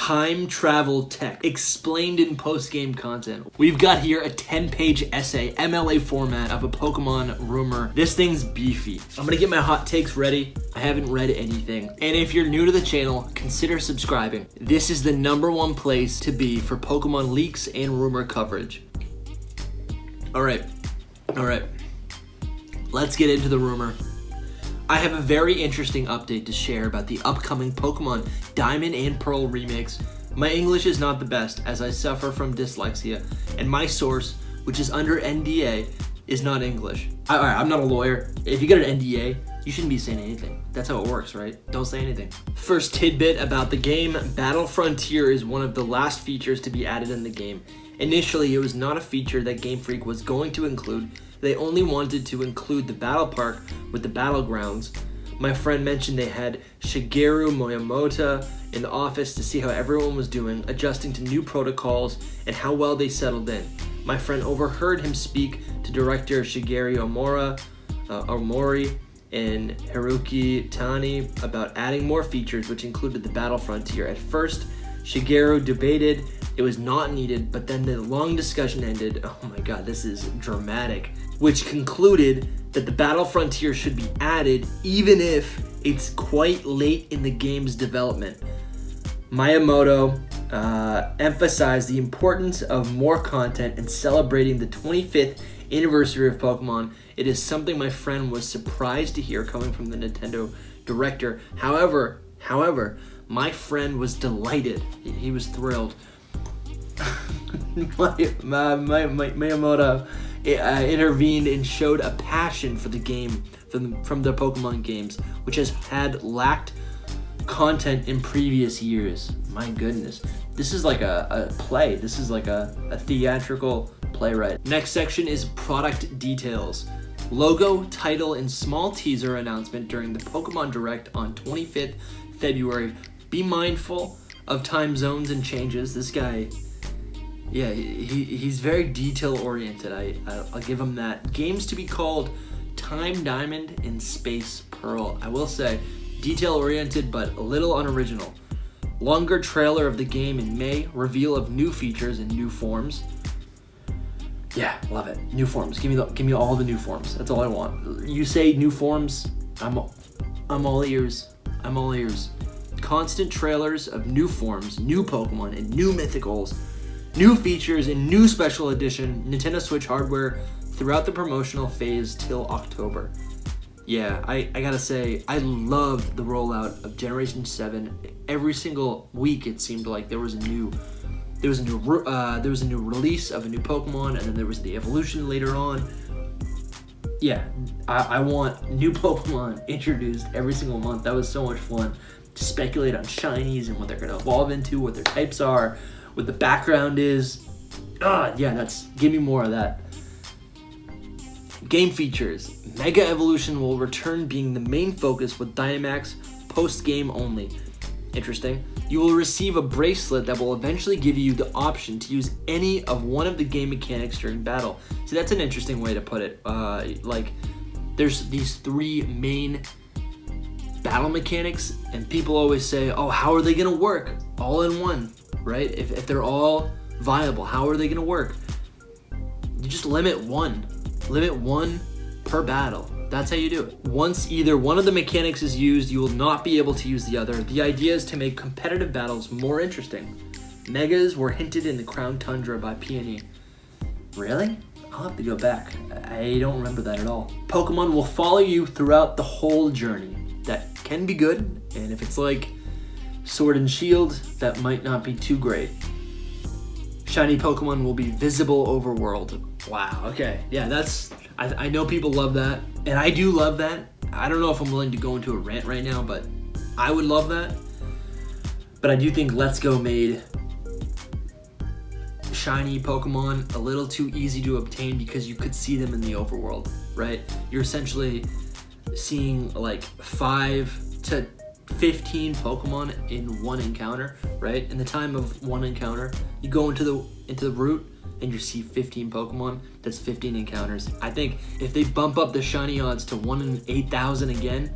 time travel tech explained in post-game content. We've got here a 10-page essay, MLA format of a Pokemon rumor. This thing's beefy. I'm gonna get my hot takes ready. I haven't read anything. And if you're new to the channel, consider subscribing. This is the #1 place to be for Pokemon leaks and rumor coverage. All right. Let's get into the rumor. I have a very interesting update to share about the upcoming Pokemon Diamond and Pearl remakes. My English is not the best as I suffer from dyslexia, and my source, which is under NDA, is not English. Alright, I'm not a lawyer. If you get an NDA, you shouldn't be saying anything. That's how it works, right? Don't say anything. First tidbit about the game, Battle Frontier is one of the last features to be added in the game. Initially, it was not a feature that Game Freak was going to include. They only wanted to include the battle park with the battlegrounds. My friend mentioned they had Shigeru Miyamoto in the office to see how everyone was doing, adjusting to new protocols and how well they settled in. My friend overheard him speak to director Shigeru Omori and Haruki Tani about adding more features, which included the Battle Frontier. At first, Shigeru debated it was not needed, but then the long discussion ended. Oh my god, this is dramatic. Which concluded that the Battle Frontier should be added even if it's quite late in the game's development. Miyamoto emphasized the importance of more content and celebrating the 25th anniversary of Pokemon. It is something my friend was surprised to hear coming from the Nintendo director. However, my friend was delighted. He was thrilled. Miyamoto intervened and showed a passion for the game from the Pokemon games, which has lacked content in previous years. My goodness, this is like a play. This is like a theatrical playwright. Next section is product details. Logo, title, and small teaser announcement during the Pokemon Direct on 25th February. Be mindful of time zones and changes. This guy, yeah, he's very detail oriented. I'll give him that. Games to be called Time Diamond and Space Pearl. I will say, detail oriented but a little unoriginal. Longer trailer of the game in May. Reveal of new features and new forms. Yeah, love it. New forms. Give me all the new forms. That's all I want. You say new forms, I'm all ears. I'm all ears. Constant trailers of new forms, new Pokemon, and new mythicals. New features and new special edition Nintendo Switch hardware throughout the promotional phase till October. Yeah, I gotta say, I loved the rollout of Generation 7. Every single week it seemed like there was a new release of a new Pokemon, and then there was the evolution later on. Yeah, I want new Pokemon introduced every single month. That was so much fun to speculate on shinies and what they're gonna evolve into, what their types are, what the background is. Yeah, give me more of that. Game features. Mega Evolution will return being the main focus with Dynamax post-game only. Interesting. You will receive a bracelet that will eventually give you the option to use any of one of the game mechanics during battle. See, that's an interesting way to put it. Like, there's these 3 main battle mechanics, and people always say, oh, how are they gonna work all in one, right? If they're all viable, how are they gonna work? You just limit one per battle. That's how you do it. Once either one of the mechanics is used, you will not be able to use the other. The idea is to make competitive battles more interesting. Megas were hinted in the Crown Tundra by Peony. Really? I'll have to go back. I don't remember that at all. Pokemon will follow you throughout the whole journey. That can be good, and if it's like Sword and Shield, that might not be too great. Shiny Pokemon will be visible overworld. Wow, okay. Yeah, I know people love that, and I do love that. I don't know if I'm willing to go into a rant right now, but I would love that. But I do think Let's Go made shiny Pokemon a little too easy to obtain because you could see them in the overworld, right? You're essentially seeing like 5 to 15 Pokemon in one encounter, right? In the time of one encounter, you go into the route and you see 15 Pokemon. That's 15 encounters. I think if they bump up the shiny odds to 1 in 8,000 again,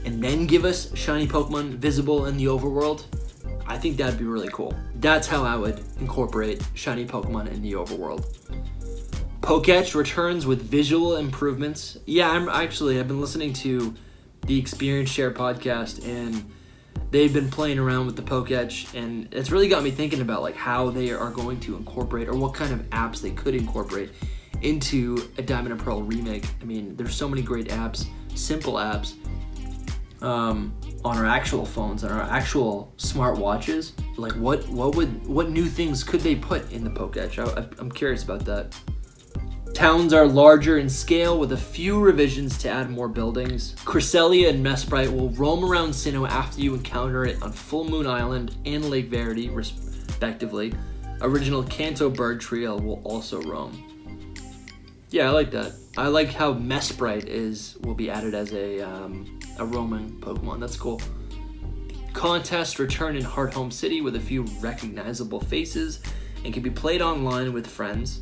and then give us shiny Pokemon visible in the overworld, I think that'd be really cool. That's how I would incorporate shiny Pokemon in the overworld. Poketch returns with visual improvements. Yeah, I've been listening to the Experience Share podcast, and they've been playing around with the Poketch, and it's really got me thinking about like how they are going to incorporate, or what kind of apps they could incorporate into a Diamond and Pearl remake. I mean, there's so many great apps, simple apps, on our actual phones, on our actual smart watches. Like what new things could they put in the Poketch? I'm curious about that. Towns are larger in scale with a few revisions to add more buildings. Cresselia and Mesprit will roam around Sinnoh after you encounter it on Full Moon Island and Lake Verity, respectively. Original Kanto bird trio will also roam. Yeah, I like that. I like how Mesprit will be added as a roaming Pokemon. That's cool. Contests return in Hearthome City with a few recognizable faces and can be played online with friends.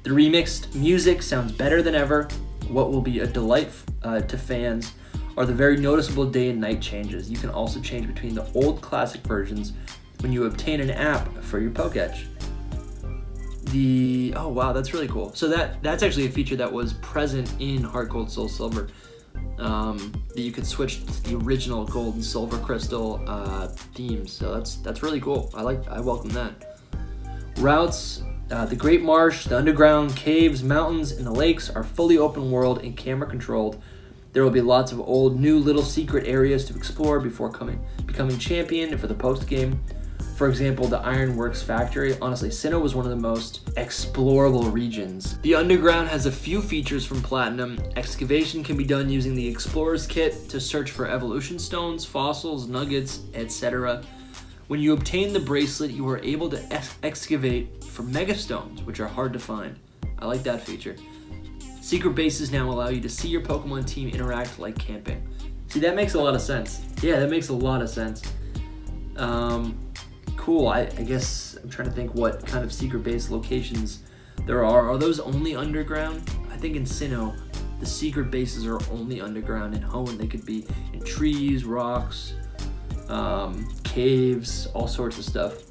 The remixed music sounds better than ever. What will be a delight to fans are the very noticeable day and night changes. You can also change between the old classic versions when you obtain an app for your Poketch. Oh wow, that's really cool. So that's actually a feature that was present in Heart Gold Soul Silver. That you could switch to the original Gold and Silver Crystal themes. So that's really cool. I welcome that. Routes, the Great Marsh, the underground caves, mountains, and the lakes are fully open world and camera controlled. There will be lots of old, new little secret areas to explore before becoming champion for the post game. For example, the Ironworks factory. Honestly, Sinnoh was one of the most explorable regions. The underground has a few features from Platinum. Excavation can be done using the Explorer's Kit to search for evolution stones, fossils, nuggets, etc. When you obtain the bracelet, you are able to excavate for megastones, which are hard to find. I like that feature. Secret bases now allow you to see your Pokemon team interact like camping. See, that makes a lot of sense. Yeah, that makes a lot of sense. Cool. I guess I'm trying to think what kind of secret base locations there are. Are those only underground? I think in Sinnoh, the secret bases are only underground. In Hoenn, they could be in trees, rocks, caves, all sorts of stuff.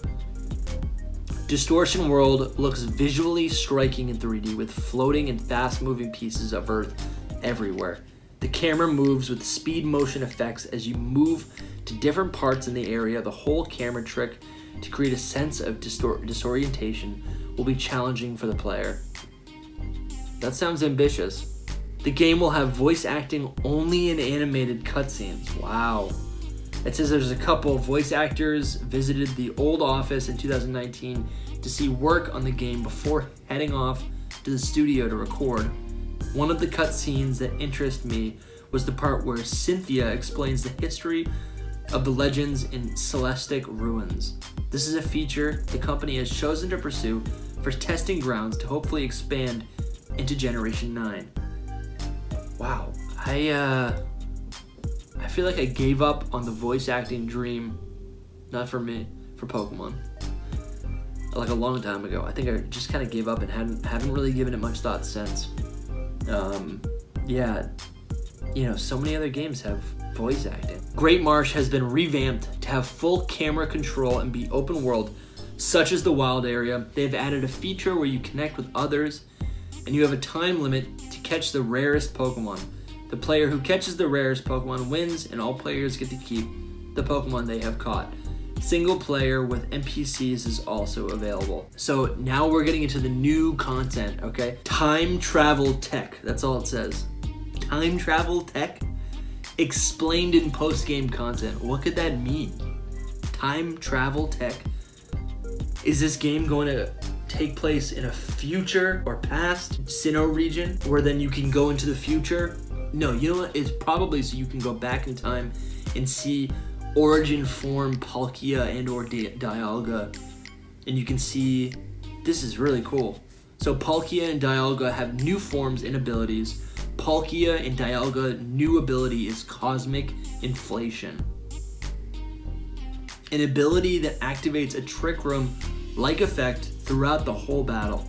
Distortion World looks visually striking in 3D with floating and fast-moving pieces of Earth everywhere. The camera moves with speed motion effects as you move to different parts in the area. The whole camera trick to create a sense of disorientation will be challenging for the player. That sounds ambitious. The game will have voice acting only in animated cutscenes. Wow. It says there's a couple of voice actors visited the old office in 2019 to see work on the game before heading off to the studio to record. One of the cutscenes that interested me was the part where Cynthia explains the history of the legends in Celestic Ruins. This is a feature the company has chosen to pursue for testing grounds to hopefully expand into Generation 9. Wow, I feel like I gave up on the voice acting dream, not for me, for Pokemon, like a long time ago. I think I just kind of gave up and haven't really given it much thought since. Yeah, you know, so many other games have voice acting. Great Marsh has been revamped to have full camera control and be open world, such as the wild area. They've added a feature where you connect with others and you have a time limit to catch the rarest Pokemon. The player who catches the rarest Pokemon wins, and all players get to keep the Pokemon they have caught. Single player with NPCs is also available. So now we're getting into the new content, okay? Time travel tech, that's all it says. Time travel tech? Explained in post-game content. What could that mean? Time travel tech? Is this game going to take place in a future or past Sinnoh region where then you can go into the future? No, you know what? It's probably so you can go back in time and see origin form Palkia and or Dialga, and you can see, this is really cool. So Palkia and Dialga have new forms and abilities. Palkia and Dialga new ability is Cosmic Inflation, an ability that activates a Trick Room like effect throughout the whole battle.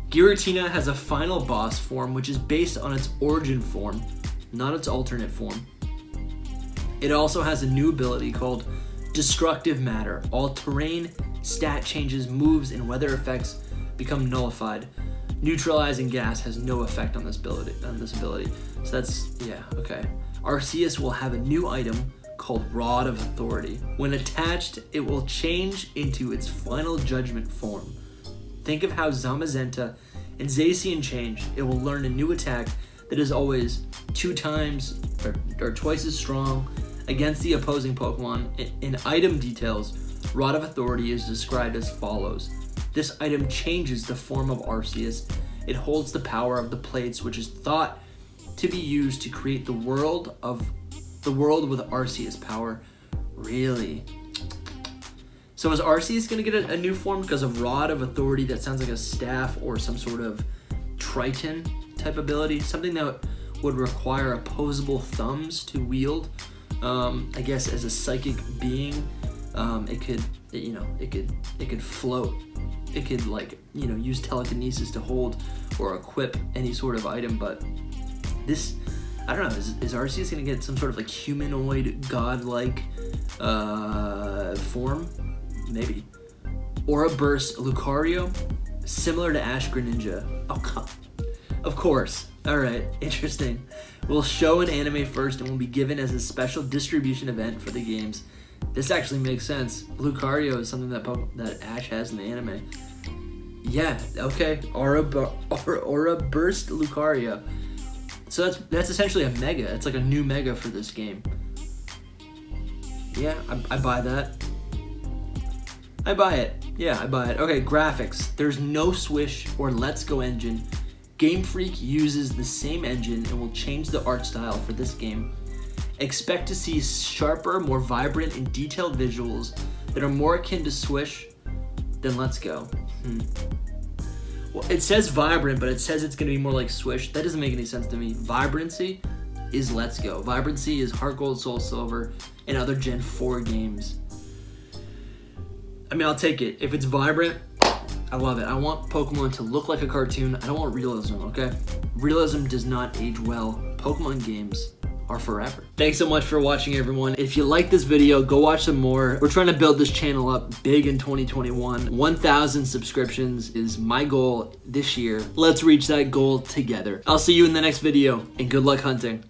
Giratina has a final boss form which is based on its origin form, not its alternate form. It also has a new ability called Destructive matter. All terrain, stat changes, moves, and weather effects become nullified. Neutralizing gas has no effect on this ability. So that's, yeah, okay. Arceus will have a new item called Rod of Authority. When attached, it will change into its final judgment form. Think of how Zamazenta and Zacian change. It will learn a new attack that is always 2 times or twice as strong against the opposing Pokemon. In item details, Rod of Authority is described as follows. This item changes the form of Arceus. It holds the power of the plates, which is thought to be used to create the world with Arceus power. Really? So is Arceus gonna get a new form because of Rod of Authority? That sounds like a staff or some sort of Triton type ability, something that would require opposable thumbs to wield. I guess as a psychic being, it could float. It could, like, use telekinesis to hold or equip any sort of item. But this, I don't know, is Arceus gonna get some sort of like humanoid godlike form? Maybe. Aura Burst Lucario, similar to Ash Greninja. Oh, come. Of course. All right, interesting. We'll show an anime first and will be given as a special distribution event for the games. This actually makes sense. Lucario is something that Ash has in the anime. Yeah, okay. Aura Burst Lucario. So that's essentially a mega. It's like a new mega for this game. Yeah, I buy that. I buy it. Yeah, I buy it. Okay, graphics. There's no Swish or Let's Go engine. Game Freak uses the same engine and will change the art style for this game. Expect to see sharper, more vibrant, and detailed visuals that are more akin to Swish than Let's Go. Well, it says vibrant, but it says it's going to be more like Swish. That doesn't make any sense to me. Vibrancy is Let's Go. Vibrancy is Heart Gold, Soul Silver, and other Gen 4 games. I mean, I'll take it. If it's vibrant, I love it. I want Pokemon to look like a cartoon. I don't want realism, okay? Realism does not age well. Pokemon games are forever. Thanks so much for watching, everyone. If you like this video, go watch some more. We're trying to build this channel up big in 2021. 1,000 subscriptions is my goal this year. Let's reach that goal together. I'll see you in the next video, and good luck hunting.